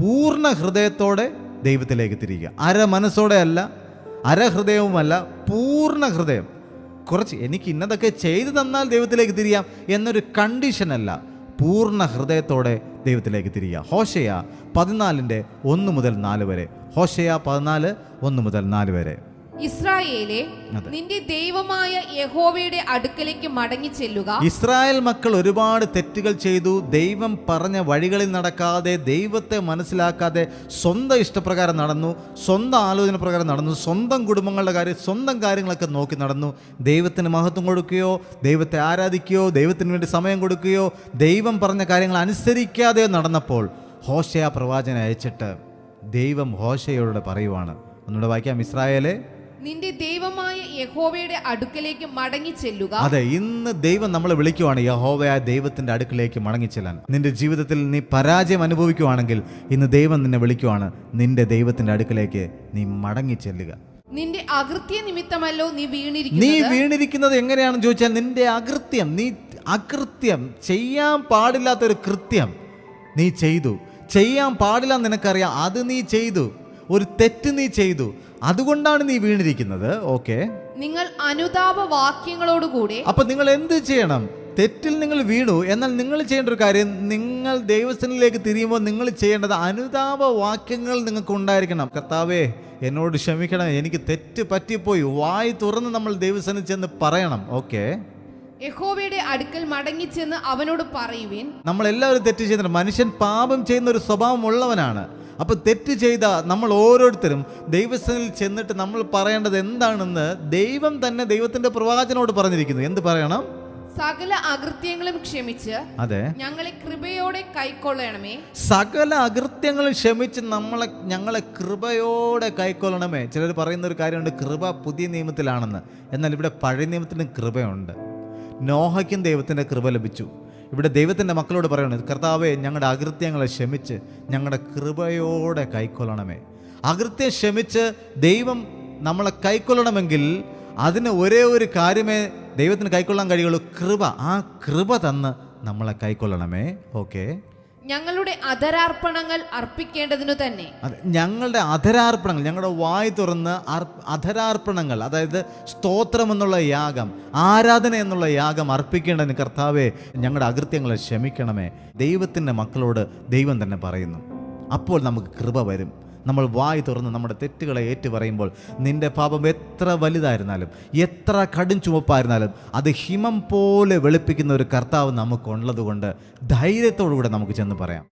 പൂർണ്ണ ഹൃദയത്തോടെ ദൈവത്തിലേക്ക് തിരിയുക. അര മനസ്സോടെ അല്ല, അരഹൃദയവുമല്ല, പൂർണ്ണ ഹൃദയം. കുറച്ച് എനിക്ക് ഇന്നതൊക്കെ ചെയ്തു തന്നാൽ ദൈവത്തിലേക്ക് തിരിയാം എന്നൊരു കണ്ടീഷനല്ല, പൂർണ്ണ ഹൃദയത്തോടെ ദൈവത്തിലേക്ക് തിരിയുക. ഹോശയ 14:1-4 വരെ. ഹോശയ 14:1-4 വരെ. ഇസ്രായേലേ, നിന്റെ ദൈവമായ യഹോവയുടെ അടുക്കലേക്ക് മടങ്ങി ചെല്ലുക. ഇസ്രായേൽ മക്കൾ ഒരുപാട് തെറ്റുകൾ ചെയ്തു. ദൈവം പറഞ്ഞ വഴികളിൽ നടക്കാതെ, ദൈവത്തെ മനസ്സിലാക്കാതെ, സ്വന്തം ഇഷ്ടപ്രകാരം നടന്നു, സ്വന്തം ആലോചന പ്രകാരം നടന്നു, സ്വന്തം കുടുംബങ്ങളുടെ കാര്യം, സ്വന്തം കാര്യങ്ങളൊക്കെ നോക്കി നടന്നു. ദൈവത്തിന് മഹത്വം കൊടുക്കുകയോ, ദൈവത്തെ ആരാധിക്കുകയോ, ദൈവത്തിന് വേണ്ടി സമയം കൊടുക്കുകയോ, ദൈവം പറഞ്ഞ കാര്യങ്ങൾ അനുസരിക്കാതെ നടന്നപ്പോൾ ഹോശയ പ്രവാചകനെ അയച്ചിട്ട് ദൈവം ഹോശയോട് പറയുവാണ്. ഒന്നുകൂടെ വായിക്കാം. ഇസ്രായേലേ, നിന്റെ ദൈവമായ യഹോവയുടെ അടുക്കലേക്ക് മടങ്ങി ചെല്ലുക. അതെ, ഇന്ന് ദൈവം നമ്മളെ വിളിക്കുവാണ് യഹോവയായ ദൈവത്തിന്റെ അടുക്കലേക്ക് മടങ്ങിച്ചെല്ലാൻ. നിന്റെ ജീവിതത്തിൽ നീ പരാജയം അനുഭവിക്കുവാണെങ്കിൽ ഇന്ന് ദൈവം നിന്നെ വിളിക്കുവാണ്, നിന്റെ ദൈവത്തിന്റെ അടുക്കലേക്ക് നീ മടങ്ങിച്ചെല്ലുക. നിന്റെ അകൃത്യ നിമിത്തമല്ലോ നീ നീ വീണിരിക്കുന്നത് എങ്ങനെയാണെന്ന് ചോദിച്ചാൽ, നിന്റെ അകൃത്യം, നീ അകൃത്യം ചെയ്യാൻ പാടില്ലാത്തൊരു കൃത്യം നീ ചെയ്തു. ചെയ്യാൻ പാടില്ല നിനക്കറിയാം, അത് നീ ചെയ്തു. ഒരു തെറ്റ് നീ ചെയ്തു, അതുകൊണ്ടാണ് നീ വീണിരിക്കുന്നത്. ഓക്കെ, നിങ്ങൾ അനുതാപ വാക്യങ്ങളോടുകൂടെ. അപ്പൊ നിങ്ങൾ എന്ത് ചെയ്യണം? തെറ്റിൽ നിങ്ങൾ വീണു, എന്നാൽ നിങ്ങൾ ചെയ്യേണ്ട ഒരു കാര്യം, നിങ്ങൾ ദൈവസ്ഥനിലേക്ക് തിരിയുമ്പോൾ നിങ്ങൾ ചെയ്യേണ്ടത് അനുതാപ വാക്യങ്ങൾ നിങ്ങൾക്ക് ഉണ്ടായിരിക്കണം. കർത്താവേ, എന്നോട് ക്ഷമിക്കണം, എനിക്ക് തെറ്റ് പറ്റിപ്പോയി. വായി തുറന്ന് നമ്മൾ ദൈവസ്ഥനിൽ ചെന്ന് പറയണം. ഓക്കെ, യഹോവയുടെ അടുക്കൽ മടങ്ങിച്ചെന്ന് അവനോട് പറയുവിൻ. നമ്മളെല്ലാവരും തെറ്റ് ചെയ്യുന്നുണ്ട്. മനുഷ്യൻ പാപം ചെയ്യുന്ന ഒരു സ്വഭാവം ഉള്ളവനാണ്. അപ്പോൾ തെറ്റ് ചെയ്ത നമ്മൾ ഓരോരുത്തരും ദൈവസ്ഥനിൽ ചെന്നിട്ട് നമ്മൾ പറയേണ്ടത് എന്താണെന്ന് ദൈവം തന്നെ ദൈവത്തിന്റെ പ്രവാചകനോട് പറഞ്ഞിരിക്കുന്നു. എന്ത് പറയണം? സകല അകൃത്യങ്ങളും ക്ഷമിച്ച് അതെ ഞങ്ങളെ കൃപയോടെ കൈക്കൊള്ളണമേ. സകല അകൃത്യങ്ങളും ക്ഷമിച്ച് ഞങ്ങളെ കൃപയോടെ കൈക്കൊള്ളണമേ. ചിലർ പറയുന്ന ഒരു കാര്യമുണ്ട്, കൃപ പുതിയ നിയമത്തിലാണെന്ന്. എന്നാൽ ഇവിടെ പഴയ നിയമത്തിലും കൃപയുണ്ട്. നോഹയ്ക്കും ദൈവത്തിന്റെ കൃപ ലഭിച്ചു. ഇവിടെ ദൈവത്തിൻ്റെ മക്കളോട് പറയുന്നത്, കർത്താവേ, ഞങ്ങളുടെ അകൃത്യങ്ങളെ ക്ഷമിച്ച് ഞങ്ങളുടെ കൃപയോടെ കൈക്കൊള്ളണമേ. അകൃത്യം ക്ഷമിച്ച് ദൈവം നമ്മളെ കൈക്കൊള്ളണമെങ്കിൽ അതിന് ഒരേ ഒരു കാര്യമേ ദൈവത്തിന് കൈക്കൊള്ളാൻ കഴിയുള്ളൂ, കൃപ. ആ കൃപ തന്ന് നമ്മളെ കൈക്കൊള്ളണമേ. ഓക്കെ, ഞങ്ങളുടെ അധരാർപ്പണങ്ങൾ അർപ്പിക്കേണ്ടതിനു തന്നെ. ഞങ്ങളുടെ അധരാർപ്പണങ്ങൾ, ഞങ്ങളുടെ വായി തുറന്ന് അധരാർപ്പണങ്ങൾ, അതായത് സ്തോത്രം എന്നുള്ള യാഗം, ആരാധന എന്നുള്ള യാഗം അർപ്പിക്കേണ്ടതിന് കർത്താവേ, ഞങ്ങളുടെ അകൃത്യങ്ങളെ ക്ഷമിക്കണമേ. ദൈവത്തിൻ്റെ മക്കളോട് ദൈവം തന്നെ പറയുന്നു. അപ്പോൾ നമുക്ക് കൃപ വരും. നമ്മൾ വായി തുറന്ന് നമ്മുടെ തെറ്റുകളെ ഏറ്റുപറയുമ്പോൾ നിന്റെ പാപം എത്ര വലുതായിരുന്നാലും, എത്ര കടും ചുവപ്പായിരുന്നാലും അത് ഹിമം പോലെ വെളുപ്പിക്കുന്ന ഒരു കർത്താവ് നമുക്കുള്ളത് കൊണ്ട് ധൈര്യത്തോടു കൂടെ നമുക്ക് ചെന്ന് പറയാം.